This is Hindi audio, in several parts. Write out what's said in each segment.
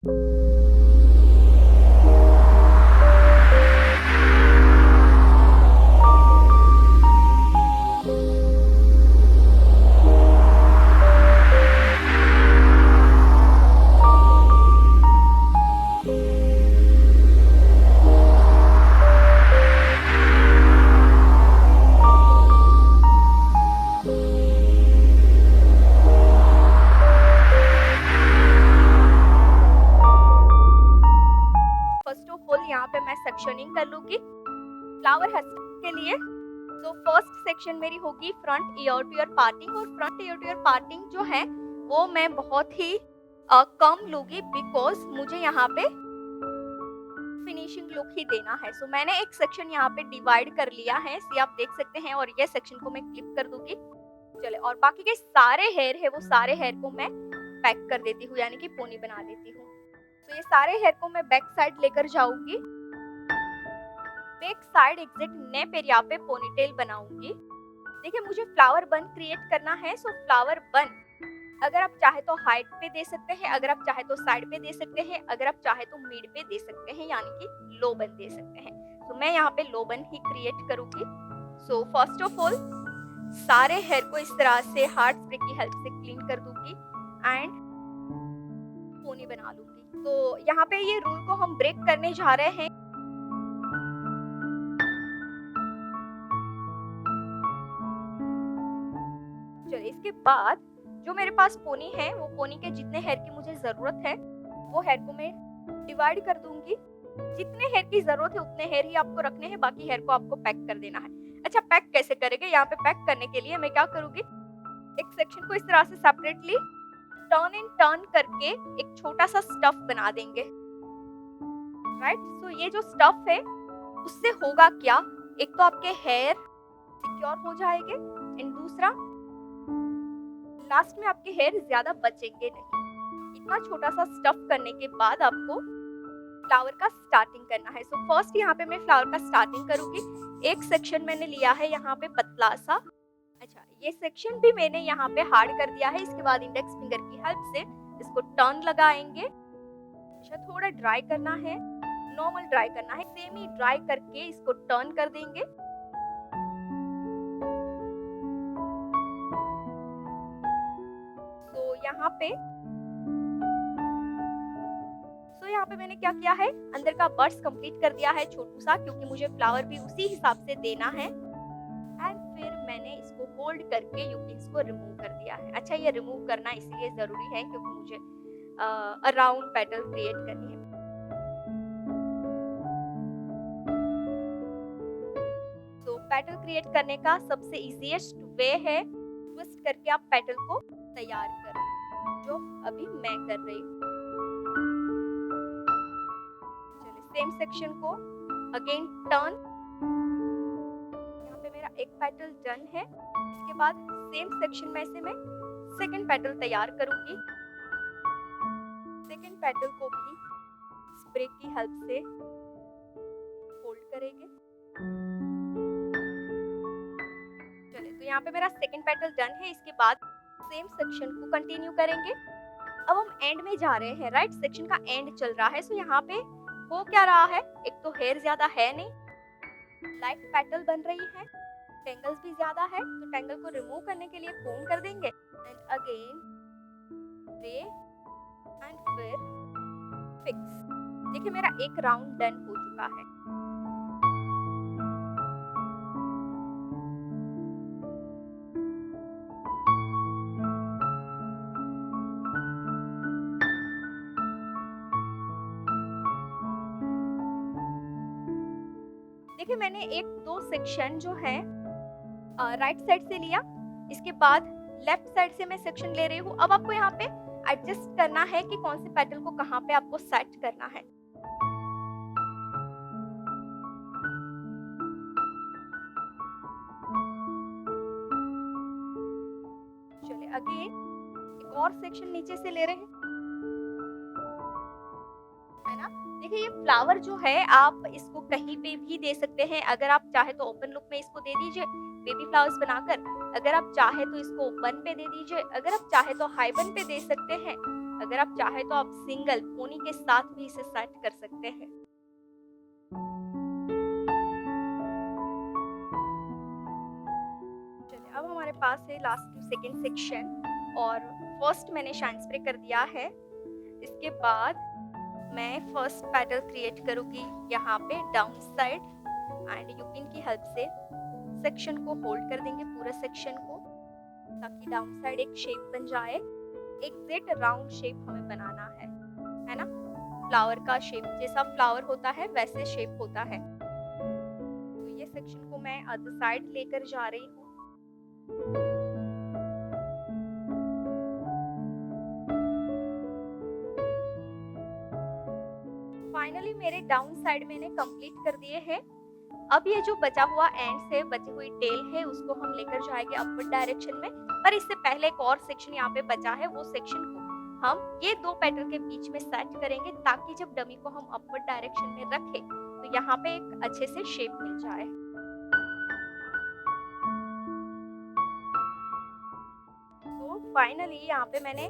फर्स्ट ऑफ ऑल यहाँ पे मैं सेक्शनिंग कर लूँगी फ्लावर हेयर के लिए। तो फर्स्ट सेक्शन मेरी होगी front ear to ear parting, और front ear to ear parting जो है वो मैं बहुत ही कम लूँगी, बिकॉज मुझे यहाँ पे फिनिशिंग लुक ही देना है। सो मैंने एक सेक्शन यहाँ पे डिवाइड कर लिया है, ये आप देख सकते हैं, और ये सेक्शन को मैं क्लिप कर दूंगी। चले, और बाकी के सारे हेयर है वो सारे हेयर को मैं पैक कर देती हूँ, यानी कि पोनी बना देती हूँ। तो ये सारे हेयर को मैं बैक साइड लेकर जाऊंगी, back side exact nape area पे पोनीटेल बनाऊंगी। देखिए, मुझे फ्लावर बन क्रिएट करना है। सो फ्लावर बन अगर आप चाहे तो हाइट पे दे सकते हैं, अगर आप चाहे तो साइड पे दे सकते हैं, अगर आप चाहे तो मिड पे दे सकते हैं, यानी कि लो बन दे सकते हैं। तो मैं यहाँ पे लो बन ही क्रिएट करूंगी। सो फर्स्ट ऑफ ऑल सारे हेयर को इस तरह से हार्ड स्प्रे की हेल्प से क्लीन कर दूंगी एंड पोनी बना लूंगी। तो यहाँ पे ये रूल को हम ब्रेक करने जा रहे हैं। चलिए, इसके बाद जो मेरे पास पोनी है, वो पोनी के जितने हेयर की मुझे जरूरत है वो हेयर को मैं डिवाइड कर दूंगी। जितने हेयर की जरूरत है उतने हेयर ही आपको रखने हैं, बाकी हेयर को आपको पैक कर देना है। अच्छा, पैक कैसे करेंगे? यहाँ पे पैक करने के लिए मैं क्या करूंगी, एक सेक्शन को इस तरह से सेपरेटली टर्न एंड टर्न करके एक छोटा सा स्टफ बना देंगे, राइट। सो ये जो स्टफ है उससे होगा क्या, एक तो आपके हेयर सिक्योर हो जाएंगे एंड दूसरा लास्ट में आपके हेयर ज्यादा बचेंगे नहीं। इतना छोटा सा स्टफ करने के बाद आपको फ्लावर का स्टार्टिंग करना है। सो फर्स्ट यहाँ पे मैं फ्लावर का स्टार्टिंग करूंगी। एक सेक्शन मैंने लिया है यहाँ पे पतला सा। अच्छा, ये सेक्शन भी मैंने यहाँ पे हार्ड कर दिया है। इसके बाद इंडेक्स फिंगर की हेल्प से इसको टर्न लगाएंगे। अच्छा, थोड़ा ड्राई करना है, नॉर्मल ड्राई करना है, सेमी ड्राई करके इसको टर्न कर देंगे। यहाँ पे मैंने क्या किया है, अंदर का बर्ड्स कंप्लीट कर दिया है छोटू सा, क्योंकि मुझे फ्लावर भी उसी हिसाब से देना है। एंड फिर मैंने इसको होल्ड करके यूपिंस को रिमूव कर दिया है। अच्छा, ये रिमूव करना इसलिए जरूरी है क्योंकि मुझे अराउंड पेटल क्रिएट करनी है। तो पेटल क्रिएट करने का सबसे इजीएस्ट वे है ट्विस्ट करके आप पेटल को तैयार करो, जो अभी मैं कर रही हूँ। चलिए, सेम सेक्शन को अगेन टर्न। यहाँ पे मेरा एक पेटल डन है। इसके बाद सेम सेक्शन में से मैं सेकंड पेटल तैयार करूंगी। सेकंड पेटल को भी स्प्रे की हेल्प से फोल्ड करेंगे। चलिए, तो यहाँ पे मेरा सेकंड पेटल डन है। इसके बाद सेम सेक्शन को कंटिन्यू करेंगे। अब हम एंड में जा रहे हैं, राइट। सेक्शन का एंड चल रहा है। सो यहाँ पे हो क्या रहा है, एक तो हेयर ज्यादा है नहीं, लाइट पेटल बन रही है, टेंगल्स भी ज्यादा है। तो टेंगल को रिमूव करने के लिए कोम कर देंगे एंड अगेन स्प्रे एंड फिर फिक्स। देखिए, मेरा एक राउंड डन हो चुका है। देखिए, मैंने एक दो सेक्शन जो है राइट साइड से लिया, इसके बाद लेफ्ट साइड से मैं सेक्शन ले रही हूँ। अब आपको यहाँ पे एडजस्ट करना है कि कौन से पेटल को कहाँ पे आपको सेट करना है। चलिए, अगेन एक और सेक्शन नीचे से ले रहे हैं, है ना। देखिए, ये फ्लावर जो है आप इसको कहीं पे भी दे सकते हैं। अगर आप चाहे तो ओपन लुक में इसको दे दीजिए बेबी फ्लावर्स बनाकर, अगर आप चाहे तो इसको बन पे दे दीजिए, अगर आप चाहे तो हाई बन पे दे सकते हैं। अगर आप चाहे तो आप सिंगल पोनी के साथ भी इसे सेट कर सकते हैं। चलिए, अब हमारे पास है लास्ट सेकंड सेक्शन और फर्स्ट मैंने शाइन स्प्रे कर दिया है। इसके बाद मैं फर्स्ट पेटल क्रिएट करूँगी यहाँ पे डाउन साइड एंड यूपिन की हेल्प से सेक्शन को होल्ड कर देंगे, पूरे सेक्शन को, ताकि डाउन साइड एक शेप बन जाए। एग्जैक्ट राउंड शेप हमें बनाना है ना? फ्लावर का शेप, जैसा फ्लावर होता है वैसे शेप होता है। तो ये सेक्शन को मैं अदर साइड लेकर जा रही हूँ। फाइनली मेरे डाउन साइड मैंने कंप्लीट कर दिए हैं। अब ये जो बचा हुआ एंड से बची हुई टेल है उसको हम लेकर जाएंगे अपवर्ड डायरेक्शन में। पर इससे पहले एक और सेक्शन यहाँ पे बचा है, वो सेक्शन को हम ये दो पेटल के बीच में सेट करेंगे, ताकि जब डमी को हम अपवर्ड डायरेक्शन में रखें तो यहाँ पे एक अच्छे से शेप मिल जाए। तो फाइनली यहाँ पे मैंने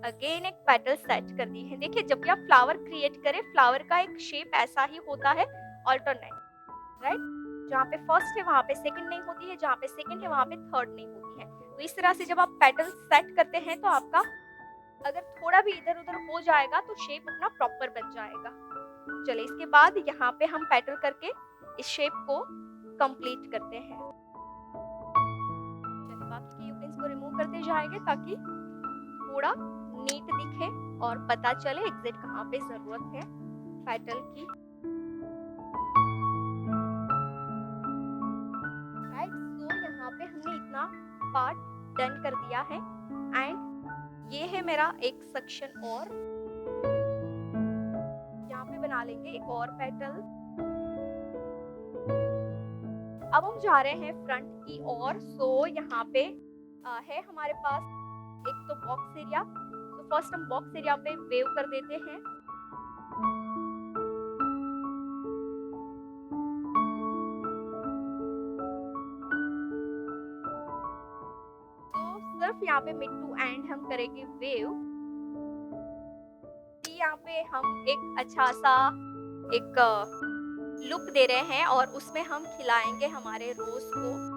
अगेन एक पेटल सेट कर दी है। देखिए, जब भी आप फ्लावर क्रिएट करें, फ्लावर का एक शेप ऐसा ही होता है, ऑल्टरनेट, राइट? जहाँ पे फर्स्ट है वहाँ पे सेकंड नहीं होती है, जहाँ पे सेकंड है वहाँ पे थर्ड नहीं होती है। तो इस तरह से जब आप पेटल सेट करते हैं तो आपका अगर थोड़ा भी इधर उधर हो जाएगा तो शेप अपना प्रॉपर बन जाएगा। चलिए, इसके बाद यहाँ पे हम पेटल करके इस शेप को कंप्लीट करते हैं। चलिए, बाकी के यूपिन्स को रिमूव करते जाएंगे ताकि थोड़ा नीट दिखे और पता चले एग्जैक्ट कहाँ पे जरूरत है पेटल की। राइट, सो यहाँ पे हमने इतना पार्ट डन कर दिया है एंड ये है मेरा एक सेक्शन और यहाँ पे बना लेंगे एक और पेटल। अब हम जा रहे हैं फ्रंट की ओर। सो यहाँ पे है हमारे पास एक तो बॉक्स एरिया। तो फर्स्ट हम बॉक्स एरिया पे वेव कर देते हैं। तो सिर्फ यहाँ पे मिड टू एंड हम करेंगे वेव। यहाँ पे हम एक अच्छा सा एक लुक दे रहे हैं और उसमें हम खिलाएंगे हमारे रोज को।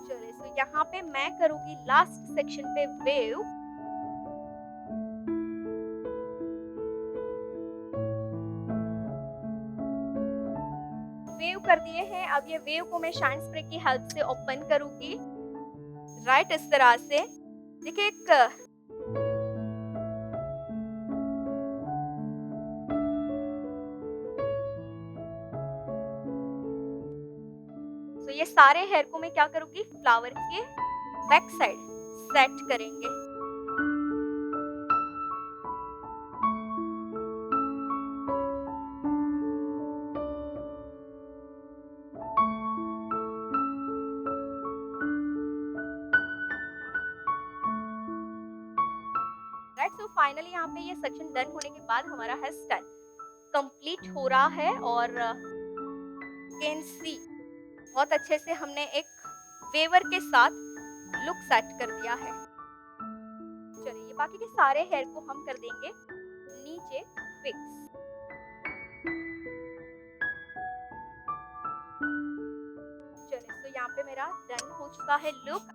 चलिए, सो यहाँ पे मैं करूँगी लास्ट सेक्शन पे वेव। वेव कर दिए हैं। अब ये वेव को मैं शाइन स्प्रे की हेल्प से ओपन करूंगी। राइट, इस तरह से देखिए एक तो ये सारे हेयर को मैं क्या करूंगी, फ्लावर के बैक साइड सेट करेंगे। राइट, सो फाइनली यहाँ पे ये सेक्शन डन होने के बाद हमारा हेयर स्टाइल कंप्लीट हो रहा है और कैन सी बहुत अच्छे से हमने एक वेवर के साथ लुक सेट कर दिया है। चलिए, बाकी के सारे हेयर को हम कर देंगे नीचे फिक्स। चलिए, तो यहाँ पे मेरा डन हो चुका है लुक।